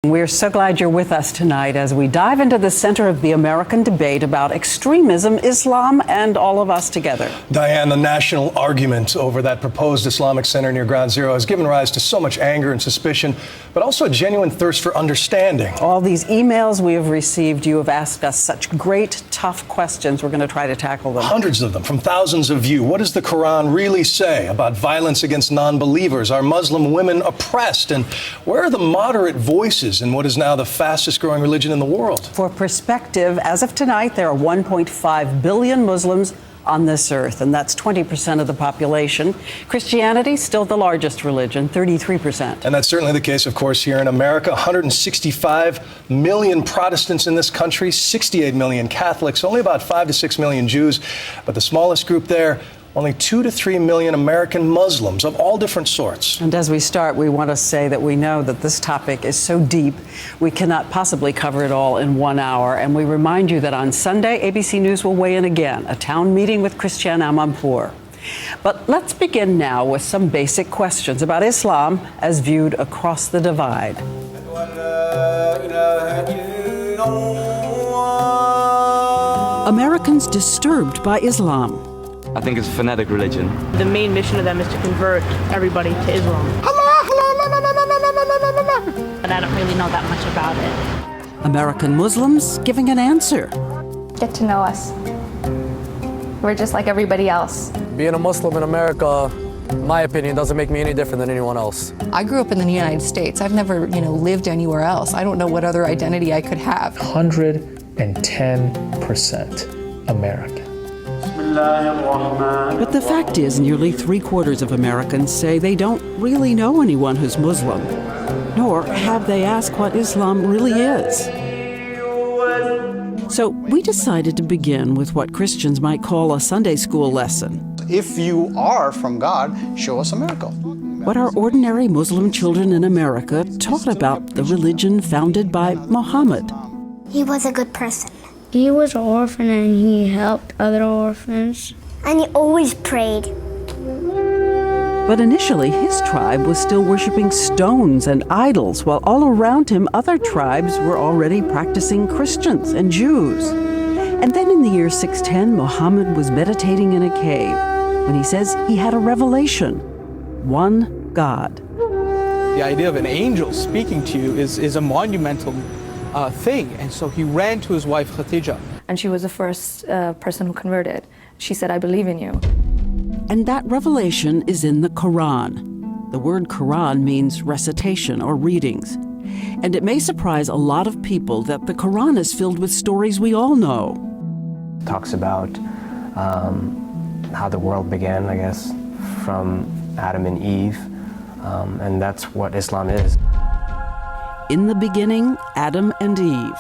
We're so glad you're with us tonight as we dive into the center of the American debate about extremism, Islam, and all of us together. Diane, the national argument over that proposed Islamic center near Ground Zero has given rise to so much anger and suspicion, but also a genuine thirst for understanding. All these emails we have received, you have asked us such great, tough questions. We're going to try to tackle them. Hundreds of them from thousands of you. What does the Quran really say about violence against non-believers? Are Muslim women oppressed? And where are the moderate voices in what is now the fastest growing religion in the world? For perspective, as of tonight, there are 1.5 billion Muslims on this earth, and that's 20% of the population. Christianity, still the largest religion, 33%. And that's certainly the case, of course, here in America. 165 million Protestants in this country, 68 million Catholics, only about 5 to 6 million Jews. But the smallest group there, only 2 to 3 million American Muslims of all different sorts. And as we start, we want to say that we know that this topic is so deep, we cannot possibly cover it all in 1 hour. And we remind you that on Sunday, ABC News will weigh in again, a town meeting with Christiane Amanpour. But let's begin now with some basic questions about Islam as viewed across the divide. Americans disturbed by Islam. I think it's a fanatic religion. The main mission of them is to convert everybody to Islam. But I don't really know that much about it. American Muslims giving an answer. Get to know us. We're just like everybody else. Being a Muslim in America, in my opinion, doesn't make me any different than anyone else. I grew up in the United States. I've never, lived anywhere else. I don't know what other identity I could have. 110% American. But the fact is, nearly 3/4 of Americans say they don't really know anyone who's Muslim, nor have they asked what Islam really is. So we decided to begin with what Christians might call a Sunday school lesson. If you are from God, show us a miracle. What our ordinary Muslim children in America taught about the religion founded by Muhammad. He was a good person. He was an orphan and he helped other orphans. And he always prayed. But initially, his tribe was still worshiping stones and idols, while all around him, other tribes were already practicing Christians and Jews. And then in the year 610, Muhammad was meditating in a cave when he says he had a revelation. One God. The idea of an angel speaking to you is a monumental thing. And so he ran to his wife, Khadija. And she was the first person who converted. She said, I believe in you. And that revelation is in the Quran. The word Quran means recitation or readings. And it may surprise a lot of people that the Quran is filled with stories we all know. It talks about how the world began, I guess, from Adam and Eve. And that's what Islam is. In the beginning, Adam and Eve.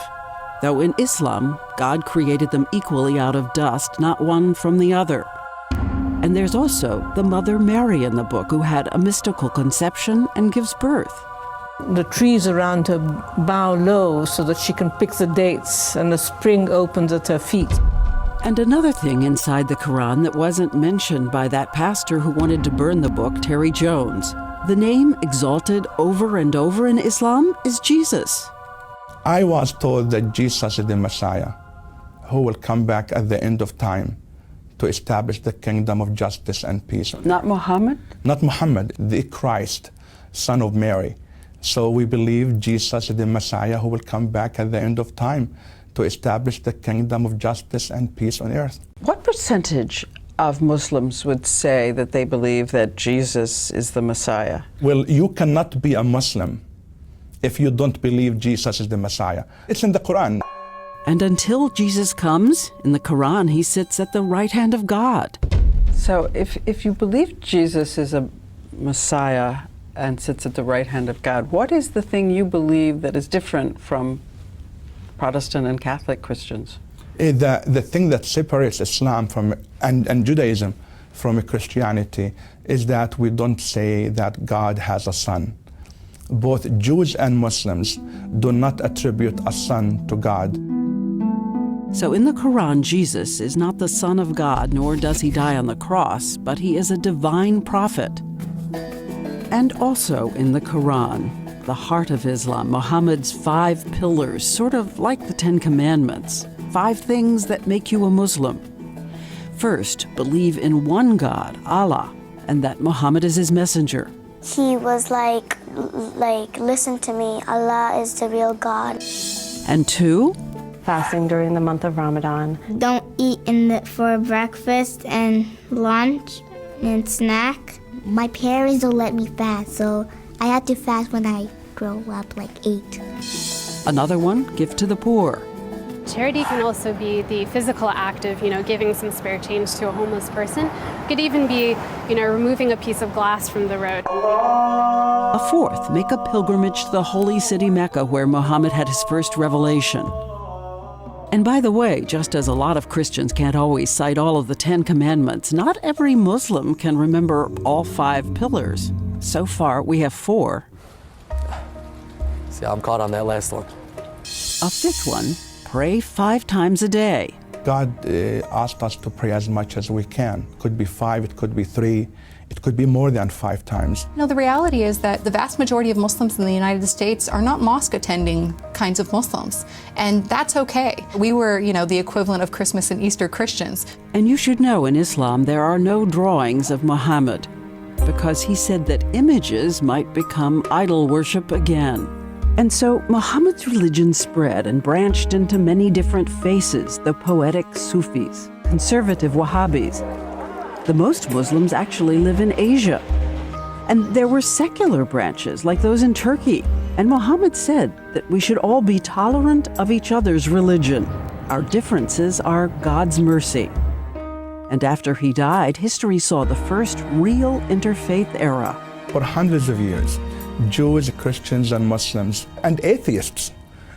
Though in Islam, God created them equally out of dust, not one from the other. And there's also the Mother Mary in the book who had a mystical conception and gives birth. The trees around her bow low so that she can pick the dates, and the spring opens at her feet. And another thing inside the Quran that wasn't mentioned by that pastor who wanted to burn the book, Terry Jones. The name exalted over and over in Islam is Jesus. I was told that Jesus is the Messiah, who will come back at the end of time to establish the kingdom of justice and peace. Not Muhammad? Not Muhammad, the Christ, son of Mary. So we believe Jesus is the Messiah who will come back at the end of time to establish the kingdom of justice and peace on earth. What percentage of Muslims would say that they believe that Jesus is the Messiah? Well, you cannot be a Muslim if you don't believe Jesus is the Messiah. It's in the Quran. And until Jesus comes, in the Quran, he sits at the right hand of God. So if you believe Jesus is a Messiah and sits at the right hand of God, what is the thing you believe that is different from Protestant and Catholic Christians? The thing that separates Islam from and Judaism from Christianity is that we don't say that God has a son. Both Jews and Muslims do not attribute a son to God. So in the Quran, Jesus is not the Son of God, nor does he die on the cross, but he is a divine prophet. And also in the Quran, the heart of Islam, Muhammad's 5 pillars, sort of like the 10 Commandments. 5 things that make you a Muslim. First, believe in one God, Allah, and that Muhammad is his messenger. He was like, listen to me, Allah is the real God. And 2, fasting during the month of Ramadan. Don't eat for breakfast and lunch and snack. My parents don't let me fast, so I have to fast when I grow up, like 8. Another one, give to the poor. Charity can also be the physical act of, giving some spare change to a homeless person. It could even be, removing a piece of glass from the road. A 4th, make a pilgrimage to the holy city Mecca, where Muhammad had his first revelation. And by the way, just as a lot of Christians can't always cite all of the 10 Commandments, not every Muslim can remember all 5 pillars. So far, we have 4. See, I'm caught on that last one. A 5th one, pray 5 times a day. God asked us to pray as much as we can. It could be 5, it could be 3, it could be more than 5 times. The reality is that the vast majority of Muslims in the United States are not mosque attending kinds of Muslims, and that's okay. We were, the equivalent of Christmas and Easter Christians. And you should know in Islam there are no drawings of Muhammad, because he said that images might become idol worship again. And so Muhammad's religion spread and branched into many different faces: the poetic Sufis, conservative Wahhabis. The most Muslims actually live in Asia. And there were secular branches like those in Turkey. And Muhammad said that we should all be tolerant of each other's religion. Our differences are God's mercy. And after he died, history saw the first real interfaith era. For hundreds of years, Jews, Christians, and Muslims, and atheists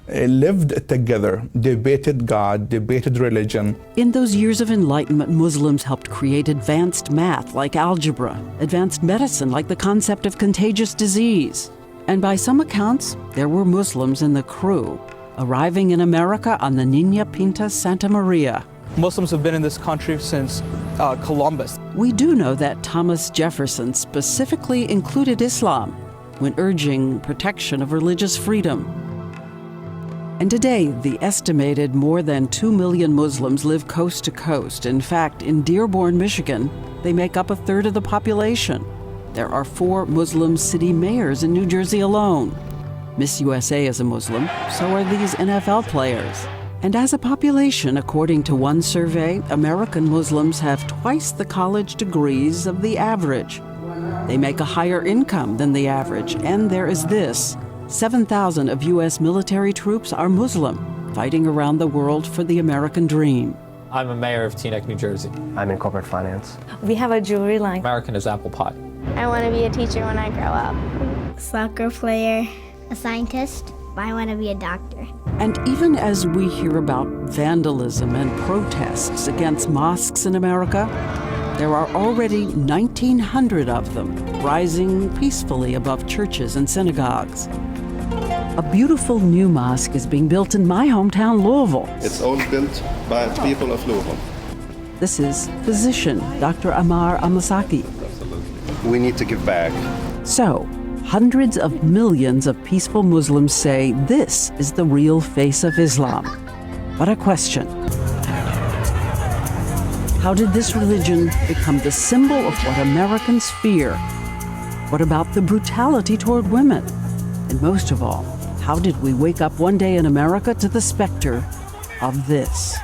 lived together, debated God, debated religion. In those years of enlightenment, Muslims helped create advanced math like algebra, advanced medicine like the concept of contagious disease. And by some accounts, there were Muslims in the crew, arriving in America on the Niña Pinta Santa Maria. Muslims have been in this country since Columbus. We do know that Thomas Jefferson specifically included Islam when urging protection of religious freedom. And today, the estimated more than 2 million Muslims live coast to coast. In fact, in Dearborn, Michigan, they make up 1/3 of the population. There are 4 Muslim city mayors in New Jersey alone. Miss USA is a Muslim, so are these NFL players. And as a population, according to one survey, American Muslims have twice the college degrees of the average. They make a higher income than the average, and there is this: 7,000 of U.S. military troops are Muslim, fighting around the world for the American dream. I'm a mayor of Teaneck, New Jersey. I'm in corporate finance. We have a jewelry line. American is apple pie. I want to be a teacher when I grow up. Soccer player. A scientist. I want to be a doctor. And even as we hear about vandalism and protests against mosques in America, there are already 1,900 of them rising peacefully above churches and synagogues. A beautiful new mosque is being built in my hometown, Louisville. It's all built by people of Louisville. This is physician Dr. Ammar Al-Masaki. We need to give back. So, hundreds of millions of peaceful Muslims say this is the real face of Islam. But a question: how did this religion become the symbol of what Americans fear? What about the brutality toward women? And most of all, how did we wake up one day in America to the specter of this?